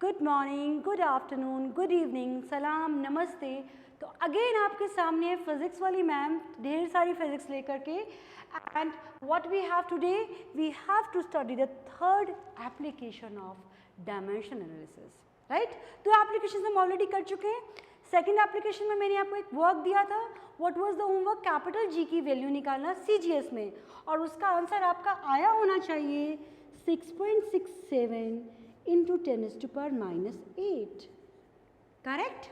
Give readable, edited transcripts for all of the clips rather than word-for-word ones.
Good morning, good afternoon, good evening, सलाम, नमस्ते। तो अगेन आपके सामने फिज़िक्स वाली मैम ढेर सारी फिज़िक्स लेकर के and what we have today, we have to study the third application of dimension analysis, right. तो एप्लीकेशन हम ऑलरेडी कर चुके हैं। सेकेंड एप्लीकेशन में मैंने आपको एक वर्क दिया था, what was the homework, capital G की वैल्यू निकालना CGS में, और उसका आंसर आपका आया होना चाहिए 6.67 into 10⁻⁻8, करेक्ट।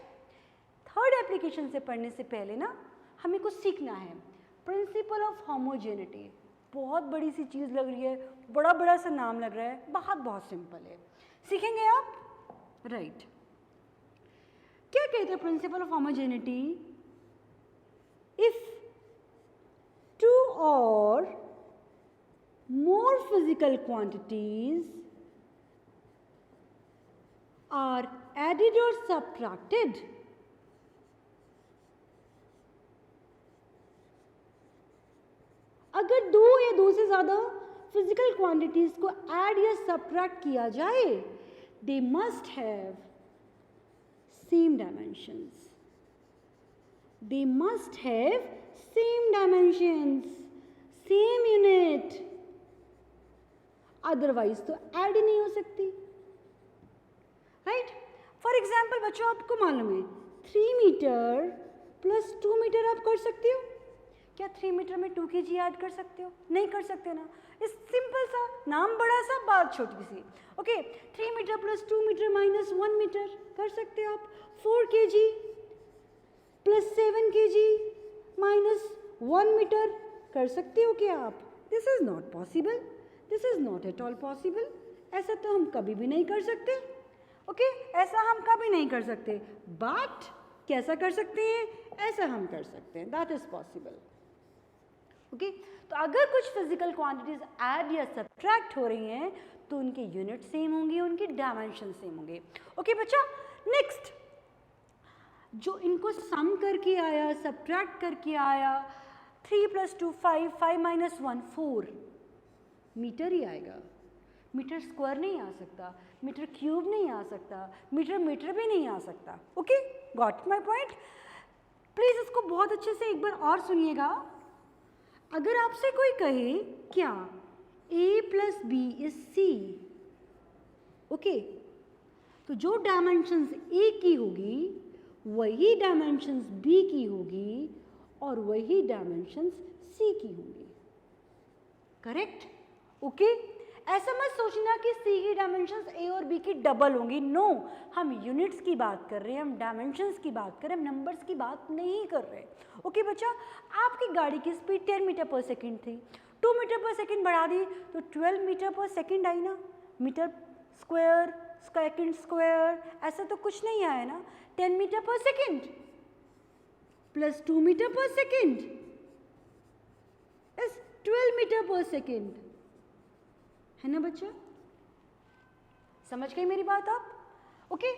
थर्ड एप्लीकेशन से पढ़ने से पहले ना हमें कुछ सीखना है, प्रिंसिपल ऑफ होमोजेनिटी। बहुत बड़ी सी चीज़ लग रही है, बड़ा बड़ा सा नाम लग रहा है, बहुत सिंपल है, सीखेंगे आप, राइट। क्या कहते हैं principle of homogeneity? If two और more physical quantities are added or subtracted, अगर दो या दो से ज़्यादा फिजिकल क्वांटिटीज को ऐड या सब्ट्रैक्ट किया जाए, they must have same dimensions. They must have same dimensions, same unit. Otherwise तो ऐड ही नहीं हो सकती, राइट। फॉर एग्जाम्पल बच्चों, आपको मालूम है 3 मीटर प्लस 2 मीटर आप कर सकते हो क्या? 3 मीटर में 2 kg ऐड कर सकते हो? नहीं कर सकते ना। इस सिंपल सा, नाम बड़ा सा, बात छोटी सी। Okay, 3 metre plus 2 metre minus 1 metre कर सकते हो आप। 4 kg plus 7 kg minus 1 metre कर सकते हो क्या आप? This is not possible, this is not at all possible. ऐसा तो हम कभी भी नहीं कर सकते, ओके ऐसा हम कभी नहीं कर सकते। बट कैसा कर सकते हैं? ऐसा हम कर सकते हैं, दैट इज पॉसिबल, ओके। तो अगर कुछ फिजिकल क्वांटिटीज ऐड या सब्ट्रैक्ट हो रही हैं तो उनके यूनिट सेम होंगे, उनके डायमेंशन सेम होंगे, ओके बच्चा। नेक्स्ट, जो इनको सम करके आया, सब्ट्रैक्ट करके आया, 3 + 2 5, 5 - 1 4 मीटर ही आएगा, मीटर स्क्वायर नहीं आ सकता, मीटर क्यूब नहीं आ सकता, मीटर मीटर भी नहीं आ सकता, okay. Got my point? Please इसको बहुत अच्छे से एक बार और सुनिएगा। अगर आपसे कोई कहे क्या A + B = C, ओके, तो जो डायमेंशंस A की होगी वही डायमेंशंस B की होगी और वही डायमेंशंस C की होंगी, करेक्ट, ओके। ऐसा मत सोचना कि C की डायमेंशंस A और B की डबल होंगी, नो। हम यूनिट्स की बात कर रहे हैं, हम डायमेंशंस की बात कर रहे हैं, हम नंबर्स की बात नहीं कर रहे, ओके बच्चा। आपकी गाड़ी की स्पीड 10 मीटर/सेकंड थी, 2 मीटर/सेकंड बढ़ा दी तो 12 मीटर/सेकंड आई ना। मीटर स्क्वायर, सेकंड स्क्वायर, ऐसा तो कुछ नहीं आया ना। 10 metre per second plus 2 metre per second is 12 metre per second, है ना बच्चा? समझ गई मेरी बात आप? ओके,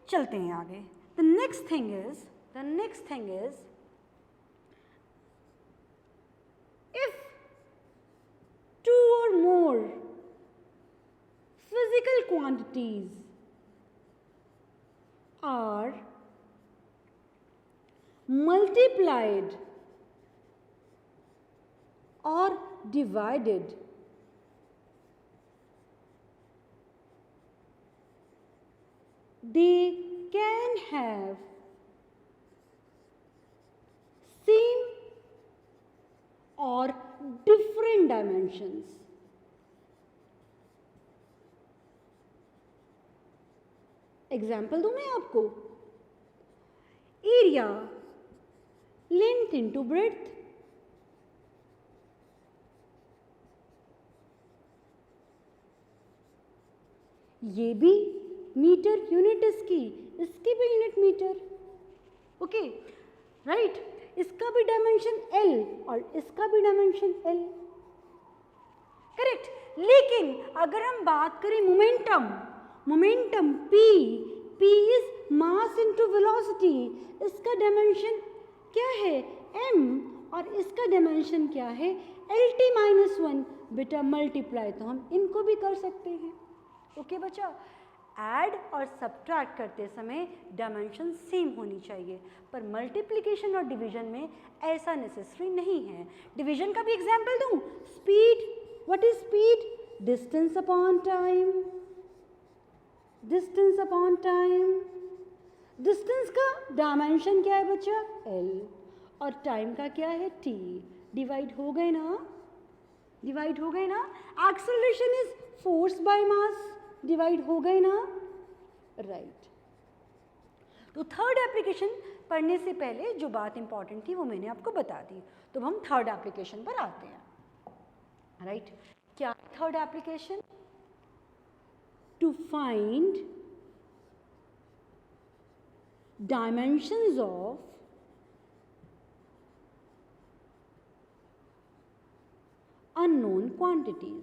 चलते हैं आगे। The next thing is if 2 or more physical quantities are multiplied or divided, they can have same or different dimensions. Example दूं मैं आपको? एरिया, लेंथ इंटू ब्रेड्थ, ये भी मीटर यूनिट इसकी भी यूनिट मीटर, ओके राइट। इसका भी dimension L और इसका भी डायमेंशन L, करेक्ट। लेकिन अगर हम बात करें momentum P is mass into velocity, इसका डायमेंशन क्या है? M, और इसका डायमेंशन क्या है? LT - 1। बेटा मल्टीप्लाई तो हम इनको भी कर सकते हैं, ओके बच्चा। ऐड और सब्ट्रैक्ट करते समय डायमेंशन सेम होनी चाहिए, पर मल्टीप्लिकेशन और डिवीजन में ऐसा नेसेसरी नहीं है। डिवीजन का भी एग्जाम्पल दूं, speed, what is speed? Distance upon time, distance upon time. Distance का डायमेंशन क्या है बच्चा? l, और टाइम का क्या है? t। डिवाइड हो गए ना, डिवाइड हो गए ना। Acceleration is force by mass, divide हो गए ना, राइट। तो थर्ड एप्लीकेशन पढ़ने से पहले जो बात इंपॉर्टेंट थी वो मैंने आपको बता दी, तो हम थर्ड एप्लीकेशन पर आते हैं, राइट। क्या third application? To find dimensions of unknown quantities.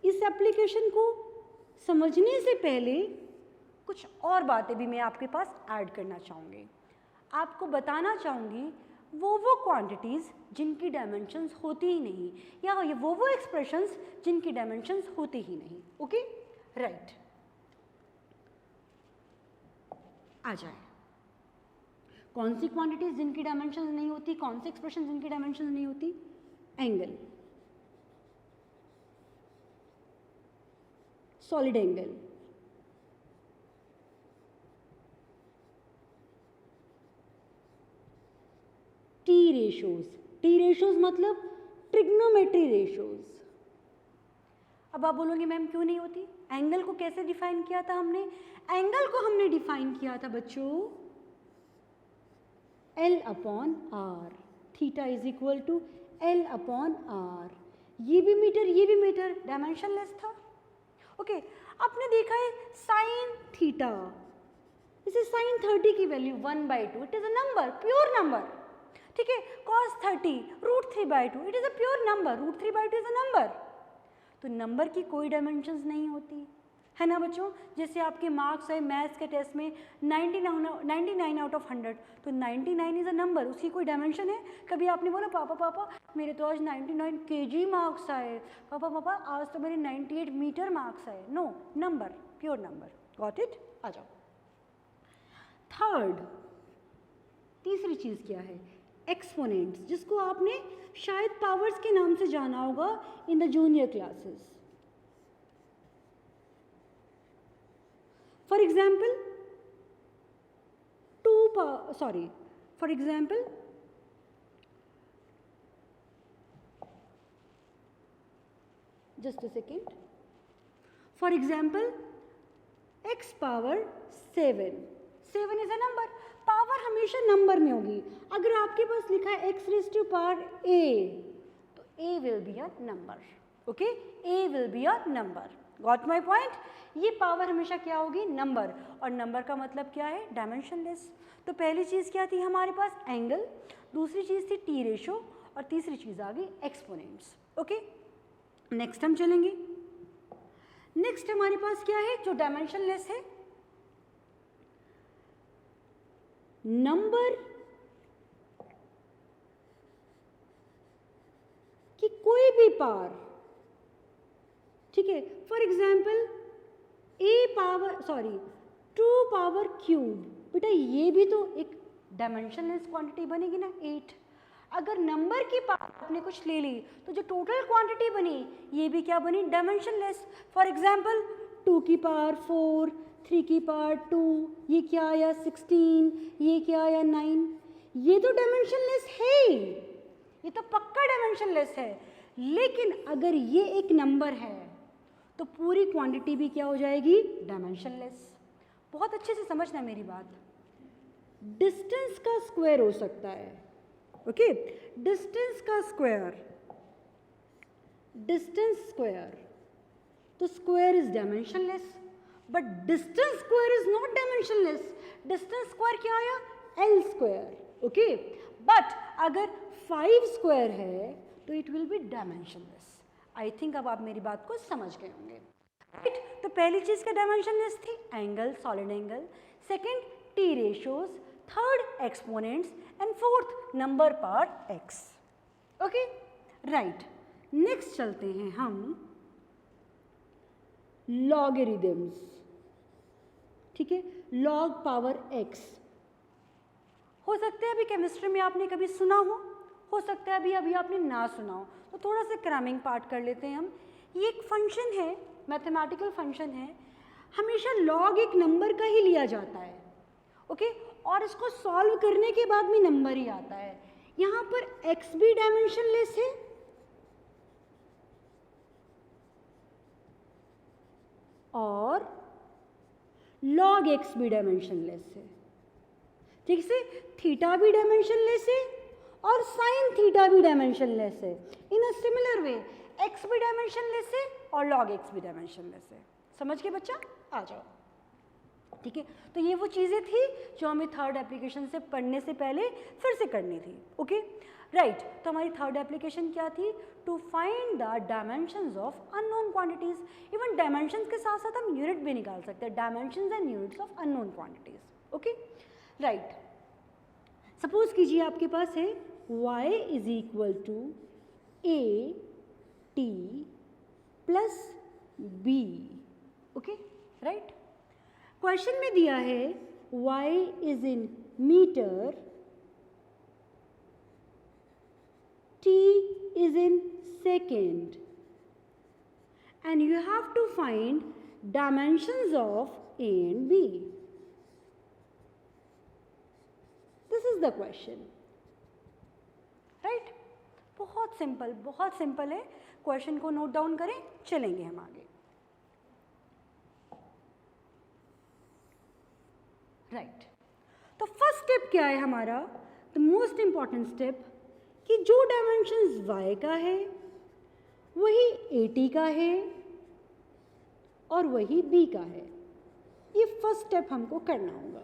इस एप्लीकेशन को समझने से पहले कुछ और बातें भी मैं आपके पास ऐड करना चाहूँगी। आपको बताना चाहूँगी वो क्वांटिटीज़ जिनकी डायमेंशंस होती ही नहीं, या वो एक्सप्रेशंस जिनकी डायमेंशंस होती ही नहीं। Okay, right. आ जाए, कौन सी क्वांटिटीज़ जिनकी डायमेंशंस नहीं होती, कौन से एक्सप्रेशन जिनकी डायमेंशंस नहीं होती? Angle, solid angle, T ratios. T ratios मतलब ट्रिग्नोमेट्री रेशोज। अब आप बोलोगे मैम क्यों नहीं होती? एंगल को कैसे डिफाइन किया था हमने? एंगल को हमने डिफाइन किया था बच्चों L upon r, theta is equal to L upon r. ये भी मीटर डायमेंशनलेस था। ओके, आपने देखा है साइन थीटा, इसे साइन 30 की value 1/2, it is a number, pure number. ठीक है, cos 30 √3/2, it is a pure number, √3/2 is a number. तो नंबर की कोई डायमेंशंस नहीं होती है ना बच्चों। जैसे आपके मार्क्स है मैथ्स के टेस्ट में 99 आउट ऑफ 100, तो 99 इज अ नंबर, उसकी कोई डायमेंशन है? कभी आपने बोला पापा मेरे तो आज 99 kg मार्क्स आए, पापा आज तो मेरे 98 मीटर मार्क्स आए। No, number, pure number. Got it? आ जाओ। थर्ड, तीसरी चीज़ क्या है? एक्सपोनेंट्स, जिसको आपने शायद पावर्स के नाम से जाना होगा in the junior classes. For example for example just a second, for example x power 7 is a number. Power हमेशा नंबर में होगी। अगर आपके पास लिखा है x raise to power a, तो a will be a number. Okay, a will be a number. Got my point? ये पावर हमेशा क्या होगी? नंबर, और नंबर का मतलब क्या है? डायमेंशनलेस। तो पहली चीज़ क्या थी हमारे पास? एंगल, दूसरी चीज़ थी टी रेशो, और तीसरी चीज़ आ गई एक्सपोनेंट्स। ओके, नेक्स्ट हम चलेंगे। नेक्स्ट हमारे पास क्या है जो डायमेंशनलेस है? नंबर की कोई भी पावर। ठीक है, फॉर एग्जाम्पल 2 पावर क्यूब, बेटा ये भी तो एक डायमेंशनलेस क्वांटिटी बनेगी ना, 8। अगर नंबर की पावर आपने कुछ ले ली तो जो टोटल क्वांटिटी बनी ये भी क्या बनी? डायमेंशनलेस। फॉर एग्जाम्पल 2 की पावर 4, 3 की पावर 2, ये क्या आया 16, ये क्या आया 9। ये तो डायमेंशनलेस है, ये तो पक्का डायमेंशनलेस है। लेकिन अगर ये एक नंबर है तो पूरी क्वांटिटी भी क्या हो जाएगी? डायमेंशनलेस। बहुत अच्छे से समझना मेरी बात। डिस्टेंस का स्क्वायर हो सकता है, ओके, डिस्टेंस का स्क्वायर, डिस्टेंस स्क्वायर, तो square is dimensionless, but distance square is not dimensionless. Distance square क्या आया? L square. ओके, बट अगर 5 स्क्वायर है तो it will be dimensionless. I think अब आप मेरी बात को समझ गए होंगे, राइट। तो पहली चीज़ का डायमेंशनलेस थी angle, solid angle. Second T ratios, third exponents and fourth number part x. Okay, right. Next चलते हैं हम लॉगरिदम्स. ठीक है, log पावर x. हो सकता है अभी केमिस्ट्री में आपने कभी सुना हो सकता है अभी आपने ना सुना हो, तो थोड़ा सा क्रैमिंग पार्ट कर लेते हैं हम. ये एक फंक्शन है, मैथमेटिकल फंक्शन है, हमेशा log एक नंबर का ही लिया जाता है. ओके, और इसको सॉल्व करने के बाद भी नंबर ही आता है. यहाँ पर x भी डायमेंशनलेस है और log x भी डायमेंशनलेस है. ठीक से, थीटा भी डायमेंशनलेस है और साइन थीटा भी डायमेंशनलेस है. इन अ सिमिलर वे x भी डायमेंशनलेस है और log x भी डायमेंशनलेस है. समझ के बच्चा? आ जाओ. ठीक है, तो ये वो चीज़ें थी जो हमें थर्ड एप्लीकेशन से पढ़ने से पहले फिर से करनी थी. Okay, right. तो हमारी थर्ड एप्लीकेशन क्या थी? To find the dimensions of unknown quantities. Even dimensions के साथ साथ हम यूनिट भी निकाल सकते हैं, dimensions and units of unknown quantities. Okay, right. Suppose कीजिए आपके पास है y is equal to a t plus b. Okay, right. Question में दिया है y is in metre, t is in second, and you have to find dimensions of a and b. This is the question, right? बहुत simple है. Question को note down करें, चलेंगे हम आगे. राइट. तो फर्स्ट स्टेप क्या है हमारा? द मोस्ट इंपॉर्टेंट स्टेप कि जो डायमेंशंस y का है वही at का है और वही b का है. ये फर्स्ट स्टेप हमको करना होगा.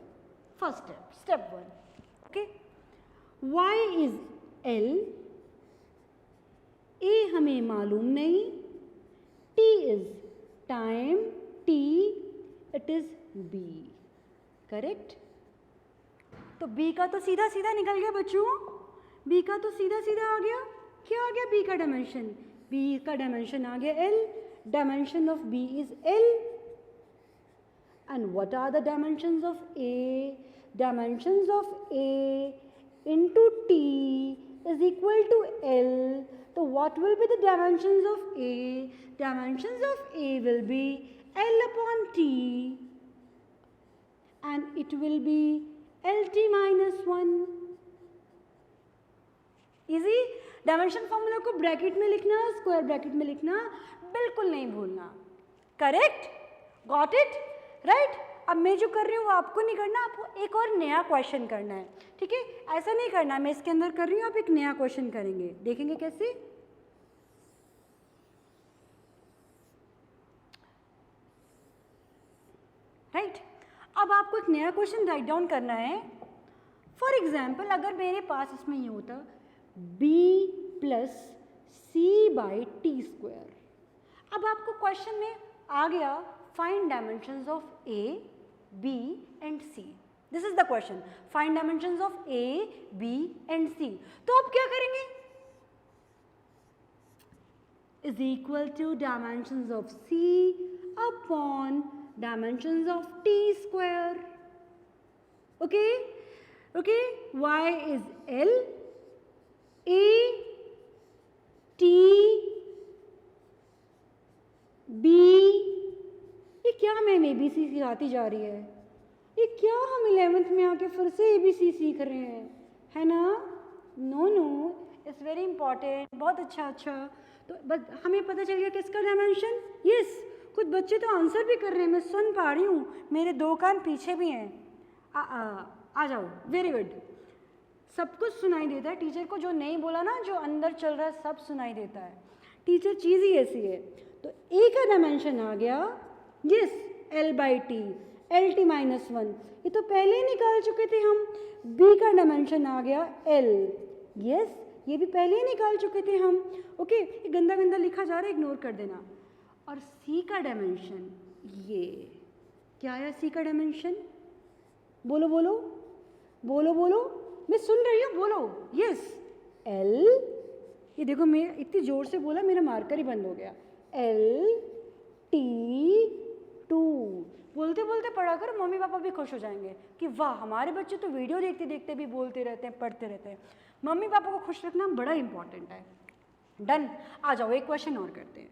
First step, step 1. Okay, y is l, a हमें मालूम नहीं, t is time, t it is b. Correct. तो b का तो सीधा सीधा निकल गया बच्चों. b का तो सीधा सीधा आ गया. क्या आ गया? b का डायमेंशन. b का डायमेंशन आ गया l. Dimension of b is l. And what are the dimensions of a? Dimensions of a into t is equal to l. तो what will be the dimensions of a? Dimensions of a will be l upon t and it will be lt minus 1. Easy. Dimension formula को bracket में लिखना, square bracket में लिखना बिल्कुल नहीं भूलना. Correct? Got it? Right. अब मैं जो कर रही हूँ वो आपको नहीं करना, आपको एक और नया क्वेश्चन करना है. ठीक है, ऐसा नहीं करना मैं इसके अंदर कर रही हूँ, आप एक नया क्वेश्चन करेंगे. देखेंगे कैसे? राइट. अब आपको एक नया क्वेश्चन राइट डाउन करना है. फॉर एग्जाम्पल अगर मेरे पास इसमें ये होता b plus c by t square. अब आपको क्वेश्चन में आ गया find dimensions of a, b and c. This is the question, find dimensions of a, b and c. तो आप क्या करेंगे? Is equal to dimensions of c upon dimensions of t square. Okay, okay. Y is L, A, T, B. ये क्या ma'am ABC सिखाती जा रही है? ये क्या हम 11th में आके फिर से ABC सीख रहे हैं, है ना? No no, it's very important. बहुत अच्छा. तो बस हमें पता चल गया किसका डायमेंशन. यस, कुछ बच्चे तो आंसर भी कर रहे हैं, मैं सुन पा रही हूँ. मेरे 2 कान पीछे भी हैं. आ जाओ. Very good. सब कुछ सुनाई देता है टीचर को. जो नहीं बोला ना, जो अंदर चल रहा है सब सुनाई देता है. टीचर चीज़ ही ऐसी है. तो ए का डायमेंशन आ गया, yes, L by T, L T minus 1. ये तो पहले ही निकाल चुके थे हम. बी का डायमेंशन आ गया एल, यस, ये भी पहले ही निकाल चुके थे हम. ओके, ये गंदा गंदा लिखा जा रहा है, इग्नोर कर देना. और C का डायमेंशन, ये क्या है? C का डायमेंशन बोलो बोलो. बोलो बोलो, मैं सुन रही हूँ, बोलो। यस, एल, ये देखो मैं इतनी जोर से बोला मेरा मार्कर ही बंद हो गया। L T 2। बोलते बोलते पढ़ा करो, मम्मी पापा भी खुश हो जाएंगे कि वाह हमारे बच्चे तो वीडियो देखते देखते भी बोलते रहते हैं, पढ़ते रहते हैं। मम्मी पापा को खुश रखना बड़ा इंपॉर्टेंट है। डन। आ जाओ एक क्वेश्चन और करते हैं,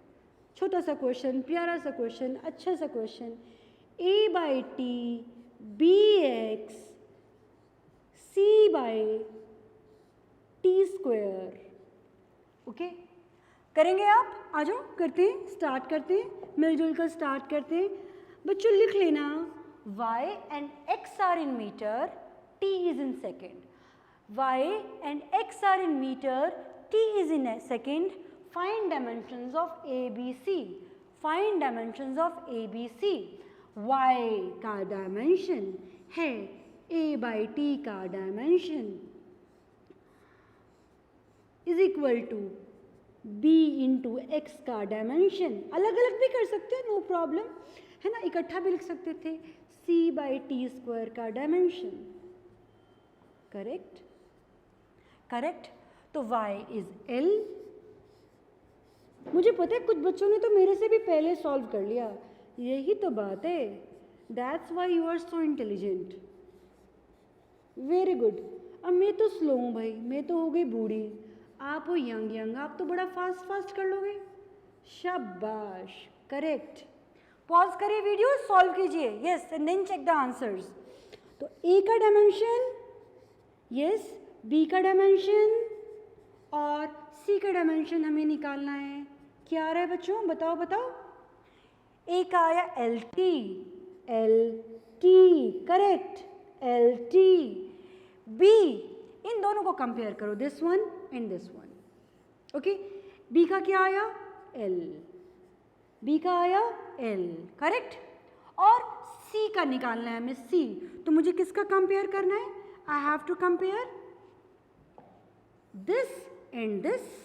छोटा सा क्वेश्चन, प्यारा सा क्वेश्चन, अच्छा सा question. A by t b x c by t square. Okay, करेंगे आप? आ जाओ करते हैं, स्टार्ट करते हैं, मिलजुल कर स्टार्ट करते हैं। बच्चों लिख लेना, y and x are in meter, t is in second. y and x are in meter, t is in a second. Find dimensions of ABC. Find dimensions of ABC. y का dimension है a by t का dimension is equal to b into x का dimension. अलग अलग भी कर सकते हैं, नो प्रॉब्लम है ना, इकट्ठा भी लिख सकते थे, c बाई टी स्क्वायर का डायमेंशन। Correct, correct. तो y इज l। मुझे पता है कुछ बच्चों ने तो मेरे से भी पहले सॉल्व कर लिया, यही तो बात है, that's why you are so intelligent. Very good. अब मैं तो स्लो हूँ भाई, मैं तो हो गई बूढ़ी, आप हो यंग यंग, आप तो बड़ा फास्ट फास्ट कर लोगे। शाबाश, करेक्ट। पॉज करिए वीडियो, सॉल्व कीजिए। Yes, and then check the answers. तो ए का डायमेंशन, यस, बी का डायमेंशन और सी का डायमेंशन हमें निकालना है। क्या आ रहा है बच्चों, बताओ बताओ। ए का आया L T, L T, correct, L T. B, इन दोनों को कंपेयर करो, this one and this one. Okay, B का क्या आया, एल, बी का आया एल, करेक्ट। और सी का निकालना है हमें, सी। तो मुझे किसका कंपेयर करना है, I have to compare this and this.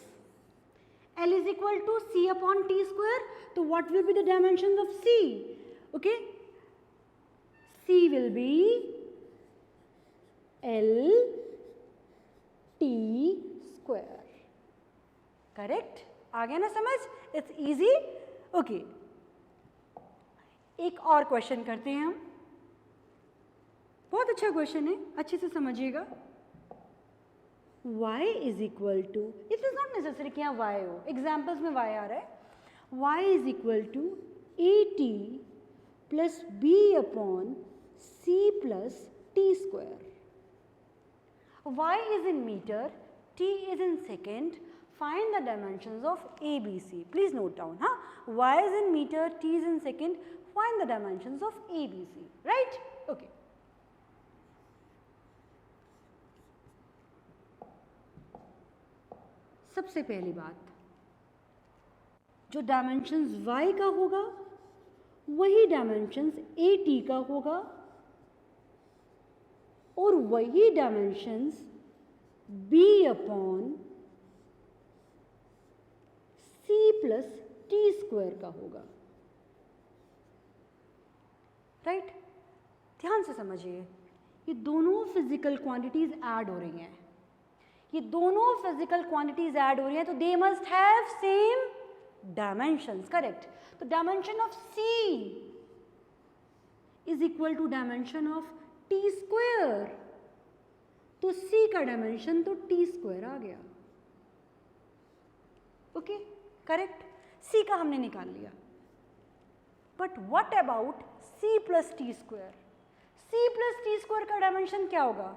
L is equal to C upon T square. So what will be the dimensions of C? Okay, C will be L T square. Correct? आ गया ना समझ? It's easy. Okay. एक और question करते हैं हम, बहुत अच्छा क्वेश्चन है, अच्छे से समझिएगा। y is equal to, it is not necessary कि यहाँ y हो, एग्जाम्पल्स में y आ रहा है। y is equal to at plus b upon c plus t square. y is in meter, t is in second. Find the dimensions of ABC. Please note down, huh? y is in meter, t is in second. Find the dimensions of ABC. Right? Okay. सबसे पहली बात, जो dimensions y का होगा वही dimensions at का होगा और वही dimensions b upon c plus T square का होगा। राइट? ध्यान से समझिए, ये दोनों फिजिकल क्वांटिटीज ऐड हो रही हैं, ये दोनों फिजिकल क्वांटिटीज ऐड हो रही हैं, तो they must have same dimensions. Correct? तो dimension of C is equal to dimension of T square, तो C का डायमेंशन तो टी स्क्वायर आ गया। Okay, correct? C का हमने निकाल लिया, but what about C plus T square? C plus T square का डायमेंशन क्या होगा?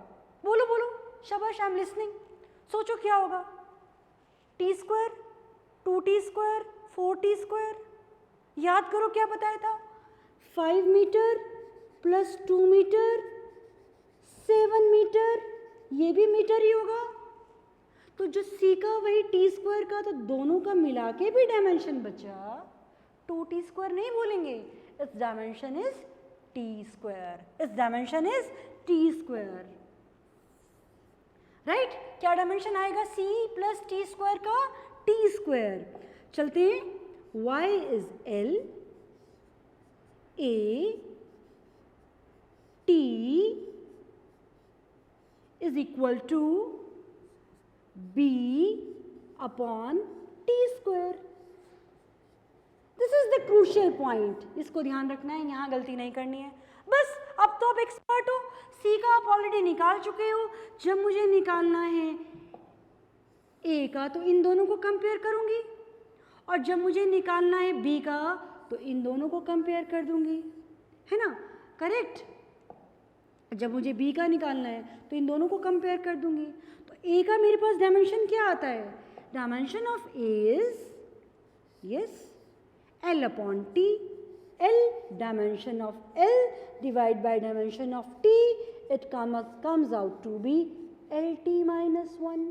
बोलो बोलो, शाबाश, आई एम लिसनिंग। सोचो क्या होगा? T square, 2t square, 4t square. याद करो क्या बताया था, 5 मीटर प्लस 2 मीटर 7 मीटर, ये भी मीटर ही होगा। तो जो C का वही t स्क्वायर का, तो दोनों का मिला के भी डायमेंशन बचा, 2t स्क्वायर नहीं बोलेंगे, इस डायमेंशन इज t स्क्वायर, इस dimension is t square. Right? क्या डायमेंशन आएगा C प्लस टी स्क्वायर का? T square. चलते हैं, y is L, A, T, is equal to b upon t square. This is the crucial point, इसको ध्यान रखना है, यहाँ गलती नहीं करनी है। बस अब तो आप एक्सपर्ट हो, सी का आप ऑलरेडी निकाल चुके हो। जब मुझे निकालना है ए का तो इन दोनों को कंपेयर करूंगी, और जब मुझे निकालना है बी का तो इन दोनों को कंपेयर कर दूंगी, है ना, करेक्ट। जब मुझे बी का निकालना है तो इन दोनों को कंपेयर कर दूंगी। तो ए का मेरे पास डायमेंशन क्या आता है, dimension of A is yes L upon T, L dimension of L divide by dimension of T, it comes out to be LT minus 1।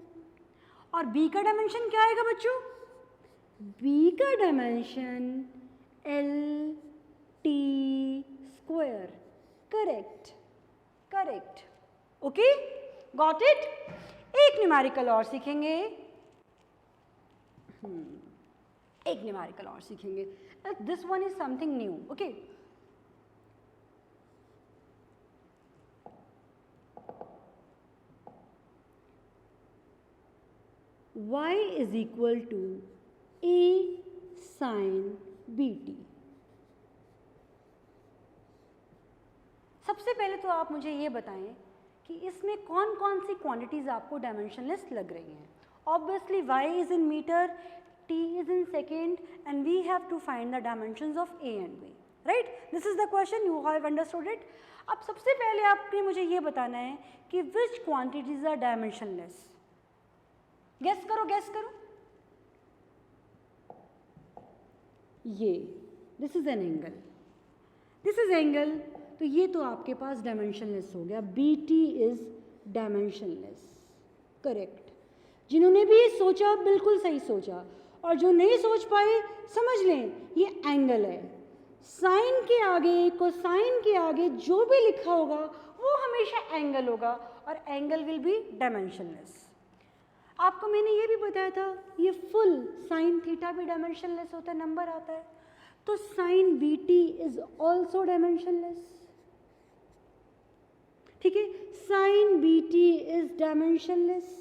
और B का डायमेंशन क्या आएगा बच्चों, B का dimension LT square. Correct correct, okay, got it. एक numerical और सीखेंगे, एक न्यूमेरिकल और सीखेंगे। This one is something new, okay. y is equal to a sine bt। सबसे पहले तो आप मुझे ये बताएं कि इसमें कौन कौन सी क्वांटिटीज आपको डायमेंशनलेस लग रही हैं। Obviously y is in metre, T is in second, and we have to find the dimensions of A and B, right? This is the question, you have understood it. अब सबसे पहले आपने मुझे ये बताना है कि which quantities are dimensionless। Guess करो, guess करो। ये this is an angle, this is angle, तो ये तो आपके पास dimensionless हो गया। BT is dimensionless, correct। जिन्होंने भी ये सोचा बिल्कुल सही सोचा, और जो नहीं सोच पाए समझ लें ये एंगल है। साइन के आगे, कोसाइन के आगे जो भी लिखा होगा वो हमेशा एंगल होगा, और एंगल विल बी डायमेंशनलेस। आपको मैंने ये भी बताया था ये फुल साइन थीटा भी डायमेंशनलेस होता है, नंबर आता है। तो sine b t is also dimensionless, ठीक है, sine b t is dimensionless,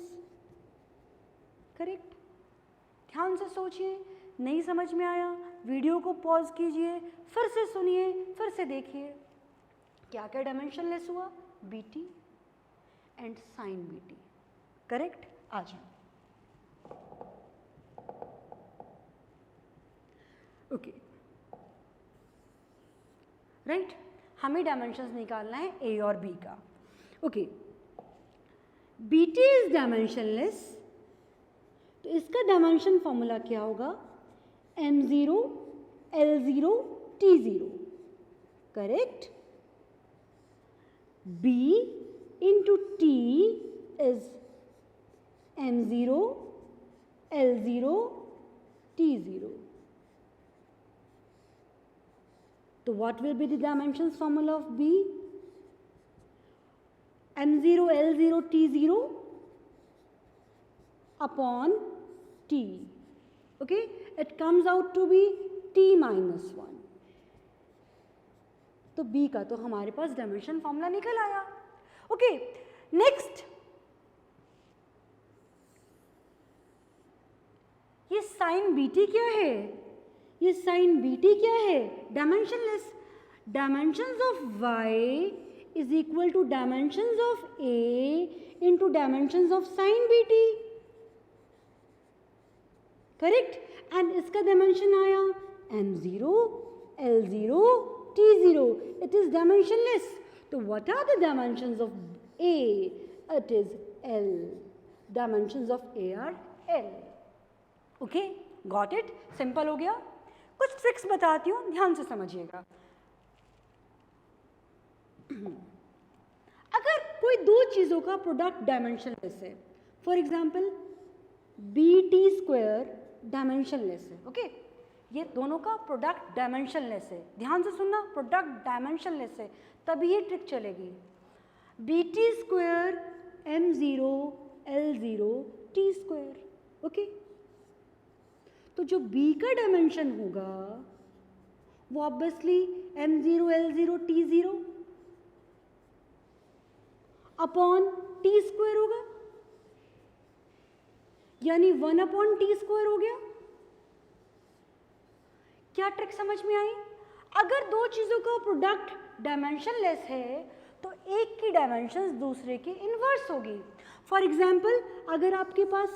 correct. ध्यान से सोचिए, नहीं समझ में आया वीडियो को पॉज कीजिए, फिर से सुनिए, फिर से देखिए क्या क्या डायमेंशनलेस हुआ, BT and sine BT, correct. आ जाओ, ओके, राइट। हमें डायमेंशंस निकालना है ए और बी का, ओके। बीटी इज डायमेंशनलेस, तो इसका डायमेंशन फॉर्मूला क्या होगा, m0 L0 T0, correct. B into T is m0 L0 T0. So what will be the dimensions formula of B? m0 L0 T0 upon T, okay, it comes out to be T minus 1। तो B का तो हमारे पास dimension formula निकल आया, okay. Next, ये sign BT क्या है, ये साइन BT क्या है, dimensionless. Dimensions of Y is equal to dimensions of A into dimensions of sine BT, correct. And इसका डायमेंशन आया m0 L0 T0, it is dimensionless। तो what are the dimensions of A? It is L, dimensions of A are L, okay, got it, simple हो गया। कुछ tricks बताती हूँ, ध्यान से समझिएगा। अगर कोई दो चीज़ों का प्रोडक्ट डायमेंशनलेस है, for example BT square dimensionless है, ओके, ये दोनों का प्रोडक्ट डायमेंशनलेस है, ध्यान से सुनना, प्रोडक्ट डायमेंशनलेस है, तभी ये ट्रिक चलेगी। BT square m0 L0 T square, okay. तो जो B का डायमेंशन होगा वो obviously m0 L0 T0 upon t square होगा, यानी 1/t² हो गया। क्या ट्रिक समझ में आई? अगर दो चीजों का प्रोडक्ट डायमेंशनलेस है तो एक की डायमेंशंस दूसरे के इनवर्स होगी। फॉर एग्जाम्पल, अगर आपके पास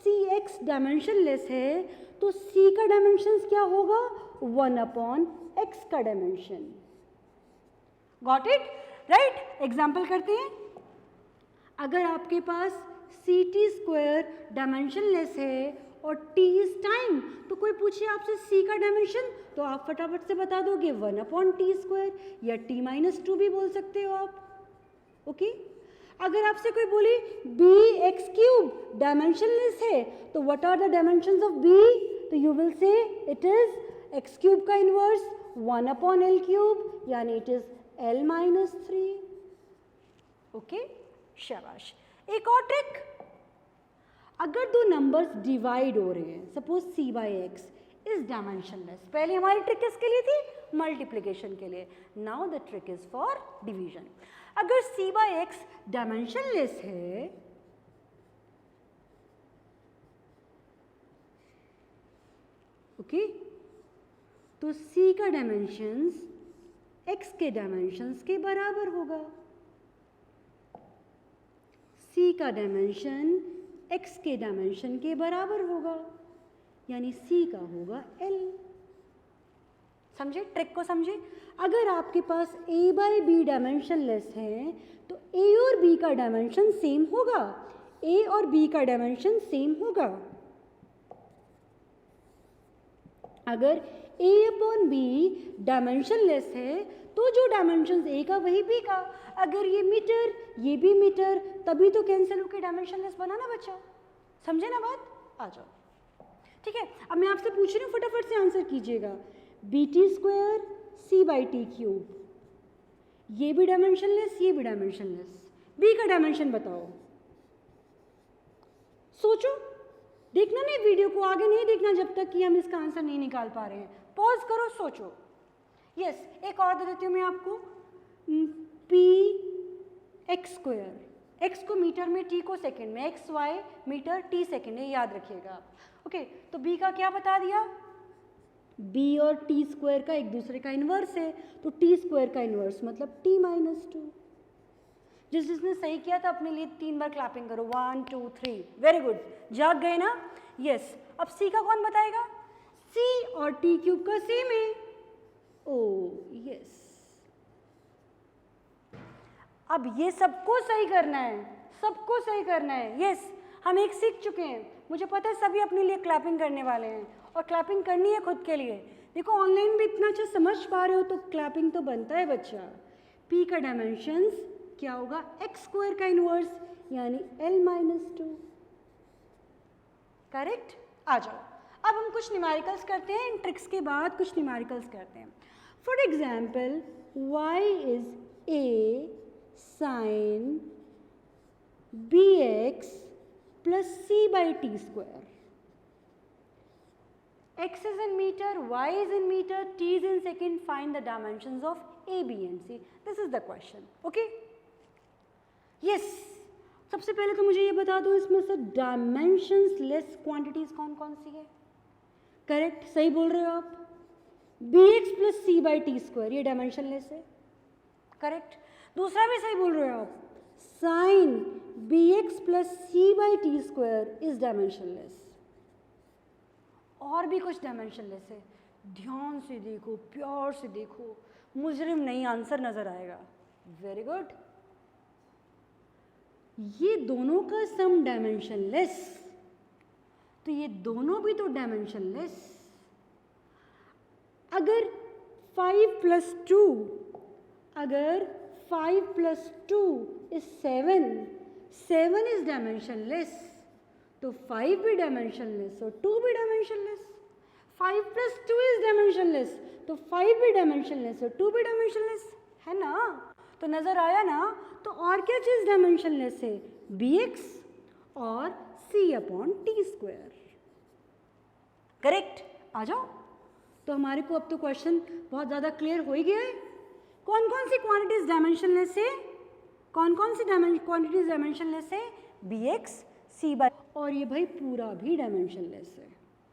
Cx डायमेंशनलेस है तो C का डायमेंशंस क्या होगा? 1/x का dimension. Got it? Right? Example करते हैं। अगर आपके पास Ct² डायमेंशनलेस है और T इज टाइम, तो कोई पूछे आपसे C का डायमेंशन तो आप फटाफट से बता दोगे 1/t² या t-2 भी बोल सकते हो आप। ओके? अगर आपसे कोई बोले bx³ डायमेंशनलेस है तो what are the dimensions of b? तो you will say it is x³ का इनवर्स 1/L³ यानी इट इज L-3। ओके? शाबाश। एक और ट्रिक, अगर दो नंबर्स डिवाइड हो रहे हैं, सपोज c/x इज डायमेंशनलेस। पहले हमारी ट्रिक किसके लिए थी? मल्टीप्लिकेशन के लिए। Now the trick is for division. अगर c/x डायमेंशनलेस है ओके, तो c का डायमेंशंस x के डायमेंशंस के बराबर होगा। c का डायमेंशन x के डायमेंशन के बराबर होगा, यानी c का होगा L। समझे? ट्रिक को समझे? अगर आपके पास a/b डायमेंशनलेस है तो a और b का डायमेंशन सेम होगा, a और b का डायमेंशन सेम होगा। अगर a/b डायमेंशनलेस है तो जो डायमेंशन a का वही b का। अगर ये मीटर ये भी मीटर, तभी तो कैंसिल होकर डायमेंशनलेस बना ना बच्चा। समझे ना बात? आ जाओ। ठीक है, अब मैं आपसे पूछ रही हूँ, फटाफट से आंसर कीजिएगा। bt² c/t³, ये भी डायमेंशनलेस ये भी डायमेंशनलेस, b का डायमेंशन बताओ। सोचो, देखना नहीं वीडियो को, आगे नहीं देखना जब तक कि हम इसका आंसर नहीं निकाल पा रहे हैं। पॉज करो, सोचो। यस, एक और दे देती हूँ मैं आपको, px²। x को मीटर में, t को सेकंड में, x y meter t second है, याद रखिएगा। ओके, तो b का क्या बता दिया? b और t² का एक दूसरे का इन्वर्स है, तो t² का इन्वर्स मतलब t-2। जिसने सही किया था अपने लिए 3 बार क्लैपिंग करो। 1 2 3, वेरी गुड, जाग गए ना? यस। अब c का कौन बताएगा? c और t³ का सेम है। ओ यस, अब ये सबको सही करना है, सबको सही करना है। यस, हम एक सीख चुके हैं, मुझे पता है सभी अपने लिए क्लैपिंग करने वाले हैं और क्लैपिंग करनी है खुद के लिए। देखो, ऑनलाइन भी इतना अच्छा समझ पा रहे हो तो क्लैपिंग तो बनता है बच्चा। p का डायमेंशंस क्या होगा? x² का इनवर्स यानी L-2। करेक्ट? आ जाओ, अब हम कुछ न्यूमेरिकल्स करते हैं। इन ट्रिक्स के बाद कुछ न्यूमेरिकल्स करते हैं। For example, y is a sin bx plus c/t²। x is in meter, y is in meter, t is in second. Find the dimensions of a, b and c. This is the question. Okay? Yes. सबसे पहले तो मुझे ये बता दो, इसमें से dimensions less quantities कौन कौन सी है? करेक्ट, सही बोल रहे हो आप। bx plus c/t², ये डायमेंशनलेस है। करेक्ट। दूसरा भी सही बोल रहे हो आप, sin bx plus c/t² is dimensionless. और भी कुछ डायमेंशनलेस है, ध्यान से देखो, प्यार से देखो, मुजरिम नहीं आंसर नजर आएगा। Very good. ये दोनों का सम डायमेंशनलेस, तो ये दोनों भी तो डायमेंशनलेस। अगर 5 + 2, अगर 5 + 2 is 7, 7 is डायमेंशनलेस, तो 5 भी डायमेंशनलेस और 2 भी डायमेंशनलेस। 5 + 2 is डायमेंशनलेस, तो 5 भी डायमेंशनलेस और 2 भी डायमेंशनलेस है ना? तो नजर आया ना? तो और क्या चीज डायमेंशनलेस है? bx और c/t²। करेक्ट? आ जाओ। तो हमारे को अब तो क्वेश्चन बहुत ज़्यादा क्लियर हो ही गया है। कौन कौन सी क्वांटिटीज डायमेंशनलेस है? कौन कौन सी क्वांटिटीज डायमेंशनलेस है? bx, c बाय, और ये भाई पूरा भी डायमेंशनलेस है।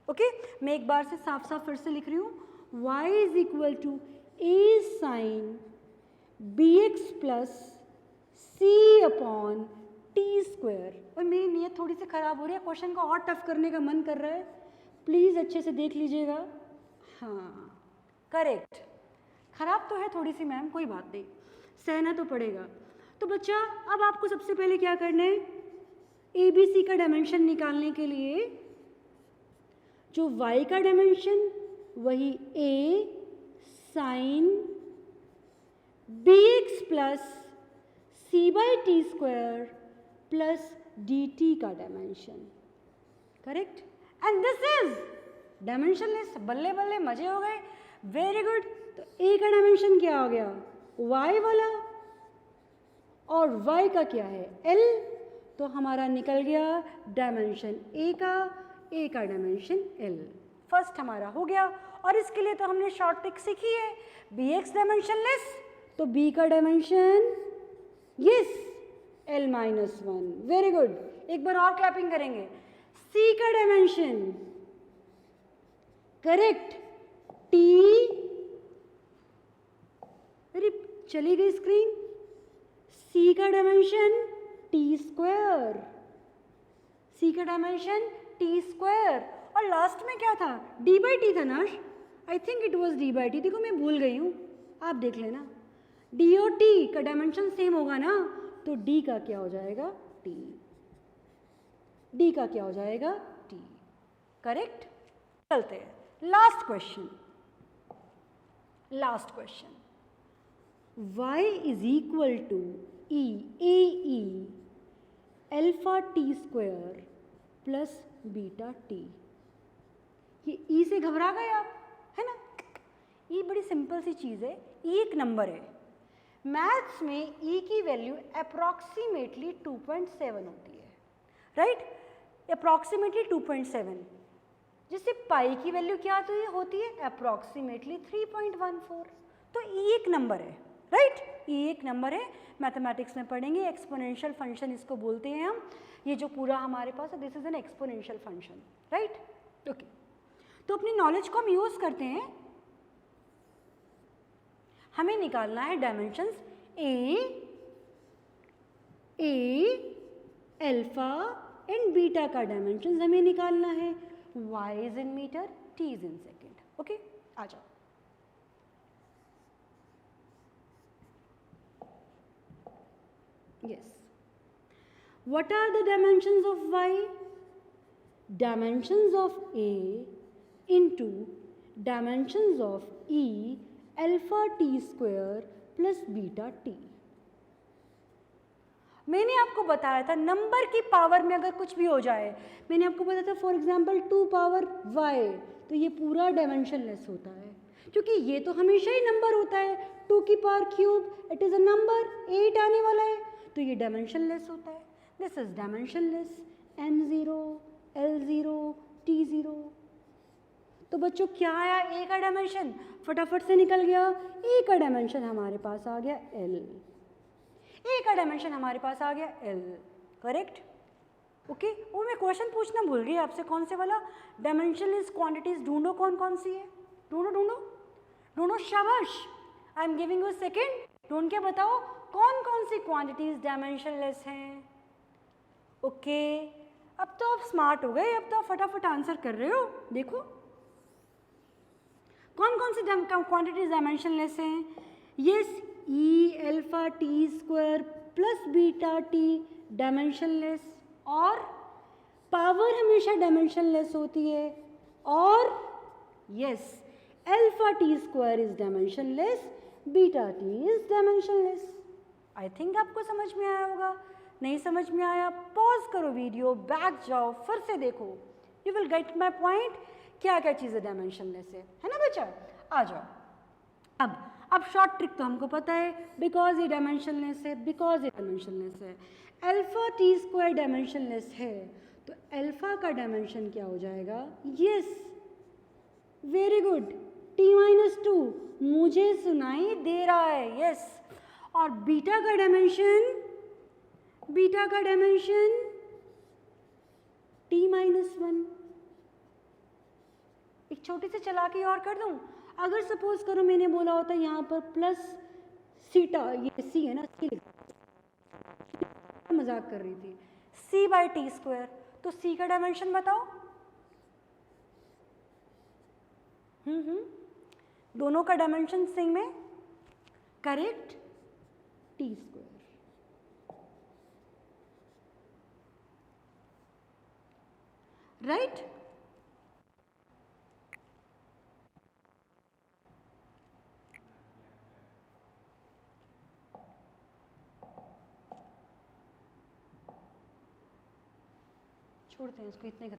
ओके मैं एक बार से साफ साफ फिर से लिख रही हूँ, y is equal to a sine bx plus c upon t square. और मेरी नीयत थोड़ी सी ख़राब हो रही है, क्वेश्चन को और टफ करने का मन कर रहा है, प्लीज़ अच्छे से देख लीजिएगा। हाँ करेक्ट, ख़राब तो है थोड़ी सी मैम, कोई बात नहीं, सहना तो पड़ेगा। तो बच्चा अब आपको सबसे पहले क्या करना है, ए बी सी का डायमेंशन निकालने के लिए जो y का डायमेंशन वही a sine bx plus c by t square plus dt का dimension, correct, and this is dimensionless. बल्ले बल्ले मजे हो गए, वेरी गुड। तो a का डायमेंशन क्या हो गया, y वाला, और y का क्या है, l, तो हमारा निकल गया डायमेंशन a का डायमेंशन l। फर्स्ट हमारा हो गया, और इसके लिए तो हमने शॉर्ट ट्रिक सीखी है, bx डायमेंशनलेस तो b का dimension yes l minus 1, very good. एक बार और क्लैपिंग करेंगे, c का डायमेंशन करेक्ट t, अरे चली गई स्क्रीन, c का डायमेंशन t स्क्वायर, c का डायमेंशन t स्क्वायर, और लास्ट में क्या था, d बाई टी था ना, I think it was d by T, देखो मैं भूल गई हूँ, आप देख लेना, d और t का डायमेंशन सेम होगा ना, तो d का क्या हो जाएगा t, d का क्या हो जाएगा t, करेक्ट। चलते हैं last question, y is equal to e a e alpha t square plus beta t. ये e से घबरा गए आप, है ना, e बड़ी सिंपल सी चीज़ है, e एक नंबर है, मैथ्स में e की वैल्यू अप्रॉक्सीमेटली 2.7 होती है, राइट, अप्रॉक्सीमेटली 2.7, जिससे पाई की वैल्यू क्या होती है, अप्रॉक्सीमेटली 3.14, तो e एक नंबर है, राइट, e एक नंबर है, मैथमेटिक्स में पढ़ेंगे, एक्सपोनेंशियल फंक्शन इसको बोलते हैं हम, ये जो पूरा हमारे पास है this is an exponential function, right, okay. तो अपनी नॉलेज को हम यूज़ करते हैं, हमें निकालना है dimensions a alpha and beta का डायमेंशंस हमें निकालना है, y is in metre, t is in second, okay, आ जाओ। Yes. What are the dimensions of y? Dimensions of a into dimensions of e alpha t square plus beta t. मैंने आपको बताया था नंबर की पावर में अगर कुछ भी हो जाए, मैंने आपको बताया था फॉर एग्जांपल 2 पावर y, तो ये पूरा डायमेंशनलेस होता है, क्योंकि ये तो हमेशा ही नंबर होता है, 2 की power cube, it is a number, 8 आने वाला है, तो ये डायमेंशनलेस होता है, this is dimensionless, m0 l0 t0। तो बच्चों क्या आया, a का डायमेंशन फटाफट से निकल गया, a का डायमेंशन हमारे पास आ गया l, a का डायमेंशन हमारे पास आ गया l, करेक्ट, ओके। वो मैं क्वेश्चन पूछना भूल गई आपसे, कौन से वाला, डायमेंशनलेस क्वांटिटीज ढूंढो, कौन कौन सी है, ढूंढो, शाबाश, I am giving you second, ढूंढ के बताओ कौन कौन सी क्वांटिटीज डायमेंशनलेस हैं, ओके। अब तो आप स्मार्ट हो गए, अब तो आप फटाफट आंसर कर रहे हो, देखो कौन कौन सी क्वांटिटीज डायमेंशनलेस हैं, yes, e alpha t square plus beta t dimensionless, और पावर हमेशा डायमेंशनलेस होती है, और yes alpha t square is dimensionless, beta t is dimensionless. I think आपको समझ में आया होगा, नहीं समझ में आया पॉज करो वीडियो, बैक जाओ, फिर से देखो, you will get my point, क्या क्या चीज़ें डायमेंशनलेस है ना बच्चा, आ जाओ। अब शॉर्ट ट्रिक तो हमको पता है, बिकॉज ये डायमेंशनलेस है, अल्फा टी स्क्वायर डायमेंशनलेस है, तो अल्फा का डायमेंशन क्या हो जाएगा, यस, वेरी गुड, t-2 मुझे सुनाई दे रहा है, यस, और बीटा का डायमेंशन बीटा का डायमेंशन t-1। एक छोटी सी चालाकी और कर दूं, अगर सपोज करो मैंने बोला होता यहाँ पर प्लस सीटा, ये सी है ना, सी मजाक कर रही थी, c/t², तो c का डायमेंशन बताओ। दोनों का डायमेंशन सेम है, करेक्ट, t²। राइट? छोड़ते हैं इसको इतने